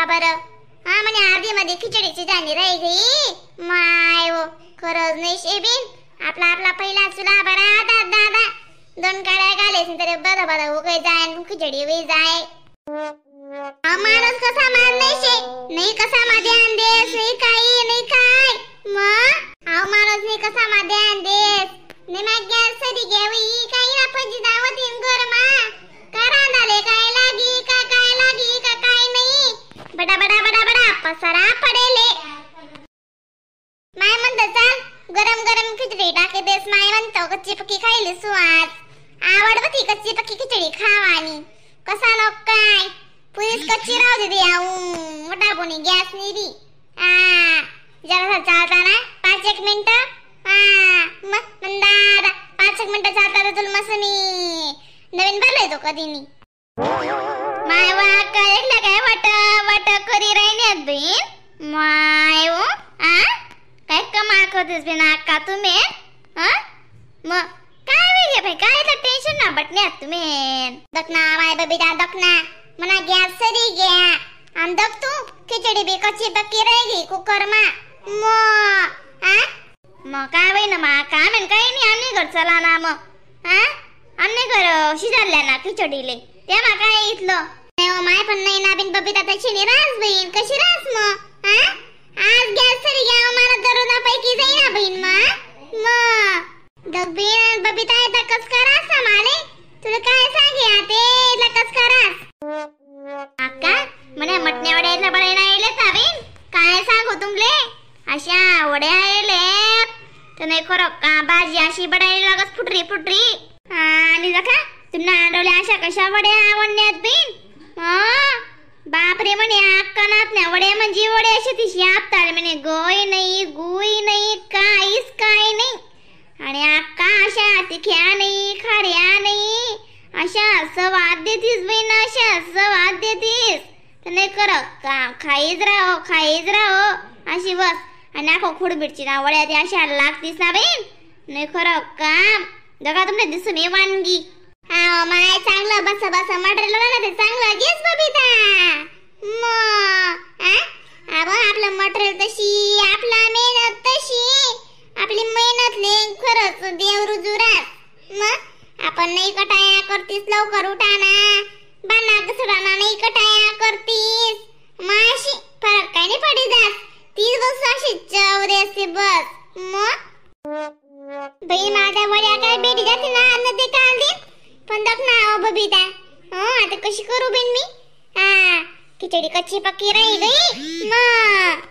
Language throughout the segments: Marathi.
बरं. हा म्हणे अर्धी मध्ये खिचडीची झाली राही गई माय हो. खरंच नाही शेबीन आपला आपला पहिला चुला बरा दादा 2 काड्या घालायचं तरी बदा बदा उगाय जाय खिचडी वे जाय. माणूस कसा मार नाही शे नाही कसा मध्ये अंदेस नाही काही नाही काय मग माणूस नाही कसा मध्ये अंदेस नाही मग गॅस सरी घेवी काही ना पजी दावत इन घर मा का रांधाले काय लागी का काय नाही बडा बडा बडा बडा पसारा पडेले. माय म्हणत चाल गरम गरम खिचडी टाके देस. माय म्हणतो कच्ची पक्की खायली सुवास आवडती कच्ची पक्की खिचडी खावानी कसा नको काय पुरीस कच्ची राहू दे मोठा कोणी गॅस निरी जरा चालता ना 5-1 मिनिट मंदार 5-1 मिनिट चालता तुला मस्त मी नवीन भरलाय तो कधी मी माय वा काय काय वाट करी राहिल्यात बहीण माय हो काय कमाल करतेस बिन अक्का तुम्ही मग काय वेगळे भाई काय टेन्शन ना बटण्यात तुम्ही दखना माय बबीता दखना मना गॅस सरी घ्या आणि दख तू खिचडी बी कच्ची पक्की राहिली कुकर मा मग काय होई ना मा काय म्हण काही नाही आम्ही घर चला ना मग आम्ही घर शिजारल्या ना खिचडीले तेव्हा काय इथलं नाही माय पण नाही ना बिन बबीता त्याची निराश बहीण कशी रास मग आज गॅस सरी घ्या मला दरोना पैकी जाई ना बहीण मग डबीन बबीता येता कस करा समाले तुला काय सांगे आते लकस करा अक्का मने मटण्या वड्याला बळायला आले ताबीन काय सांगू तुमले अशा वड्या आले तर नाही खरं का भाजी अशी बडायला लागत फुटरी आणि जका तुला आणवल्या अशा कशा वड्या आवडण्यात बीन बाप रे म्हणे अक्का नात ना वड्या म्हणजे वड्या अशी तिशी आपताल म्हणे गोई नाही काहीच काय नाही आणि अक्का अशा तिख्या नाही खाऱ्या नाही अशा स्वाद देतीस बहीण अशा स्वाद देतीस तर नाही कर का खाईच राहो अशी बस आणि आखो खुडबिडची ना वड्या ती अशा लागतीस ना बहीण नाही खरं काम जगा तुमने दिसून मी वानगी माय चांगलं बस मटेरियल ना ते चांगलं घेस बबीता मग आपलं मटेरियल तशी आपला मेहनत तशी आपली मेहनत ले खरंच देव रुजुरात मग आपण नाही कटाया करतीस लवकर उठाना बाना घसडाना नाही कटाया करतीस माशी फरक काय नाही पडी जात 30 वर्ष अशी चवरे असते बस मग बाई माझ्या वड्या काय बेडी जाते ना अन्न ते काल दे पण दख ना बबीता आता कशी करू बिन मी खिचडी कच्ची पक्की राही गई मग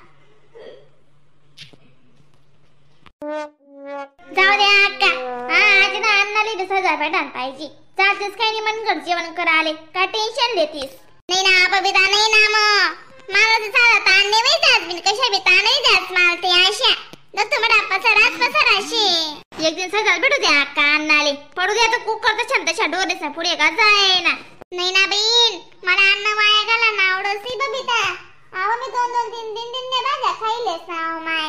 जाऊ दे अक्का आज ना अन्नाले 20,000 भेटान पाहिजे चालतेस काय नाही मन घर जेवण कराले काय टेन्शन देतीस नाही ना बबीता नाही ना मग मला तर साधा ताण नाही जात बिन कशा बी ताण नाही जात मला ते आशा दत्त मला पसाराशे एक दिन सगळं भेटू द्या अक्का अन्नाले पडू द्या तर कुकर तर छंतशा डोरेसा पुढे का जाय ना नाही ना बहीण मला अन्न वाया घाला ना आवडस बबीता मी 2-3 दिन ने भाज्या खाईलेस ना माय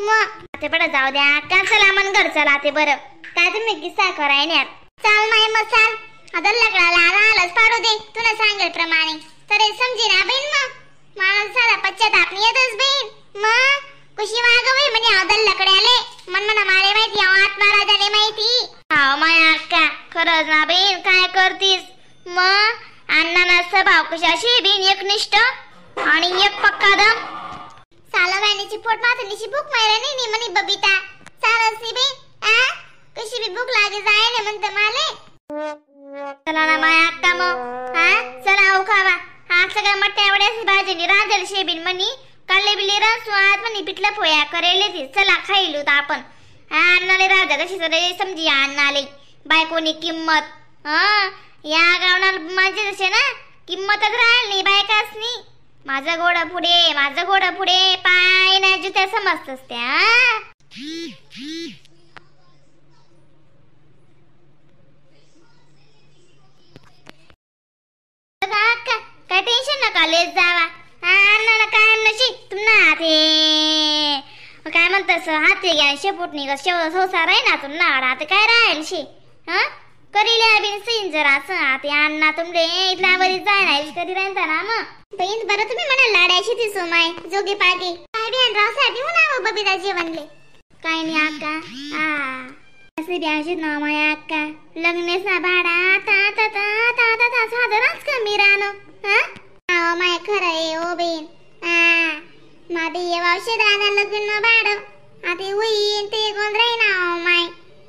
मग ते बडा जाऊ द्या अक्का चला मन घर चला ते बरं काय तुम्ही किस्सा करायण्यात चाल माय मग चाल आता लकडाला आलाच पाडू दे तुला सांगेल प्रमाणे तरी समजी ना बहीण मग मला साधा पश्चाताप नाही येतच बहीण मग कशी वागवय म्हणजे अदल लकड्याले मन मना मारे माहिती आत्माला झाले माहिती माय अक्का खरंच ना बहीण काय करतीस मग अण्णाना स्वभाव कशाशी बिन एकनिष्ठ आणि एक पक्का दम साला वाणीची पोट माथनीची भूक मारा नाही म्हणे बबीता सारसी बे कशी बी भूक लागे जाय ना म्हणते माले चला ना माय अक्का मग चला खावा सगळ्या मट्ट्या एवढ्याच भाजीनी रांजल शेबीन म्हणी काले बिले स्वाद म्हणी पिठला पोया करेले ती चला खाईलू तर आपण अन्नाले राजा कशी सरे समजी अन्नाले बायकोनी किंमत या गावना माझे जसे ना किंमतच राहिली नाही बायकासनी माझं घोडं पुढे पाय ना जुत्या समजतस त्या काय टेन्शन नका लेत जावा अन्नाला काय नशी तुम्हाला ते काय म्हणतस हाती घ्या शेपूटनी शेव संसार आहे ना तुम्हाला आता काय राहील शे करील्या बिन सीन जरा असं आते अण्णा तुमले इथला बरी जाय नाही कधी राहता ना मग बहीण बरं तुम्ही म्हणा लाडायची ती सोमाय जोगी पागी काय बिन रावसाठी होणार बबिता जेवणले काय नाही अक्का असे ब्याशीत ना माया अक्का लग्नेसा भाडा ता ता ता ता ता ता साधारणच कमी राहणं हा माय खरं आहे ओ बहीण माझे ये वावशे दादा लग्न भाडं आता होईन ते कोण राहीना माय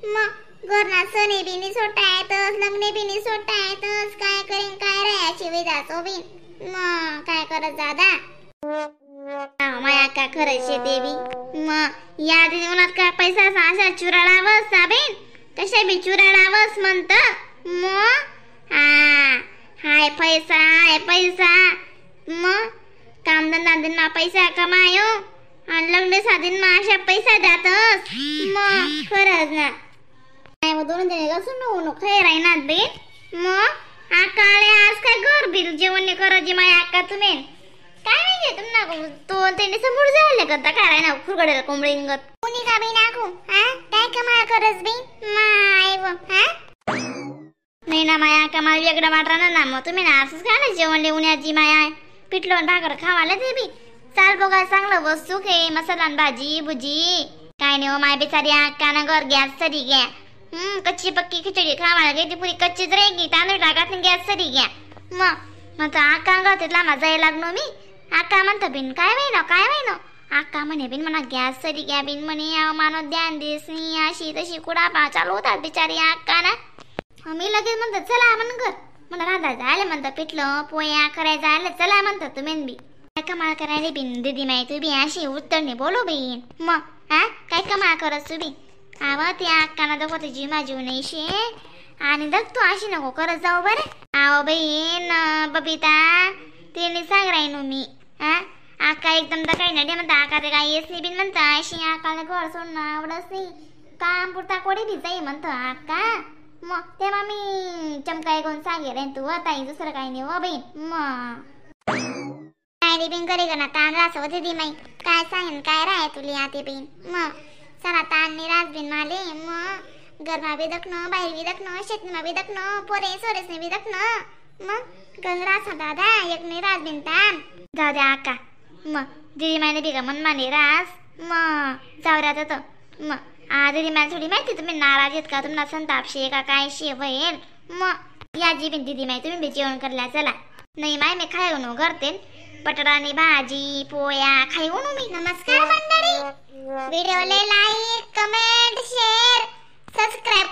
मग घरना सणे बिनी सोटायतच लग्ने बिनी सोटायतच काय करीन काय राहायची विधाचो बिन मग काय करत दादा माया का खरं शेते बी मग या दिवसात का पैसा असा चुराडावस साबेन कशा बी चुराडावस म्हणत मग हाय पैसा मग कामधंदा दिनमा पैसा कमायो आणि लग्न साधीनमा अशा पैसा द्यातस मग खरंच ना दोन जण लसून खाय राहणार बेन मग आकाळे आज काय घर बिल जेवण करायची माया अक्का तुम्ही काय नाही तुम्हाला तो त्यांनी समोर जायला करता काय ना खुरगड्याला कोंबडींगत कोणी का बी नाकू काय कमाल करस बी माय नाही ना माया अक्का मला वेगळं वाटणार ना मग तुम्ही ना असंच काय ना जेवण लिहून माया पिठलं भाकर खावाला ते बी चाल बघा चांगलं वस्तू खे मसाला भाजी बुजी काय नाही हो माय बिचारी अक्का ना घर गॅस सरी घ्या कच्ची पक्की खिचडी खावायला घे ती पुरी कच्चीच राहिली तांदूळ टाकात गॅस सरी घ्या मग आक्का गतीतला माझा यायला लागलो मी आक्का म्हणतो बिन काय व्हायनो आक्का म्हणे बिन म्हणा गॅस सरी घ्या बिन म्हणे मानो ध्यान देस नाही अशी तशी कुडापा चालू होतात बिचारी आक्का ना मी लगेच म्हणतो चला म्हण घर मला राधा जायला म्हणतं पिठलं पोया करायला जायला चला म्हणतं तुम्ही बी काय कमाल करायला बिन दीदी माई तू बी अशी उत्तरने बोलो बिन मग काय कमाल करत तू बी आवा त्या अक्काना दाखव तुझी माझी नाही आणि दग तू अशी नको करत जाऊ बरे आव बहीण बबिता तिने सांग राहीनो मी आका एकदम तर काही नाही म्हणता आका ते काय येस नाही बिन म्हणता अशी आकाला घर सोडणं आवडच नाही काम पुरता कोडी बी जाई म्हणतो आका मग तेव्हा मी चमकाय कोण सांगे रे तू ताई दुसरं काही नाही हो बहीण मग काय बिन करे का ना ताण रास होते दी माई काय सांगेन काय राय तुला आते बिन मग चला ताणनी राजबीन माले मग घरमा बी दखणं बाहेर बी दखणं शेतमा बी दखणं पोरे सोरेसने बी दखणं मग गंगरास दादा एक नाही राजबीन ताण जाऊ द्या आका मग दिदी मायने बी का मन माने रास मग जाऊ द्या तर मग दिदी माय थोडी माहिती तुम्ही नाराज आहेत का तुम्हाला संताप शे का काय शे होईल मग या जी बिन दिदी माय तुम्ही बी जेवण करल्या चला नाही माय मी खाय नो करते बटाटानी भाजी पोया खाई मी नमस्कार मंडळी व्हिडिओला लाईक कमेंट शेअर सबस्क्राईब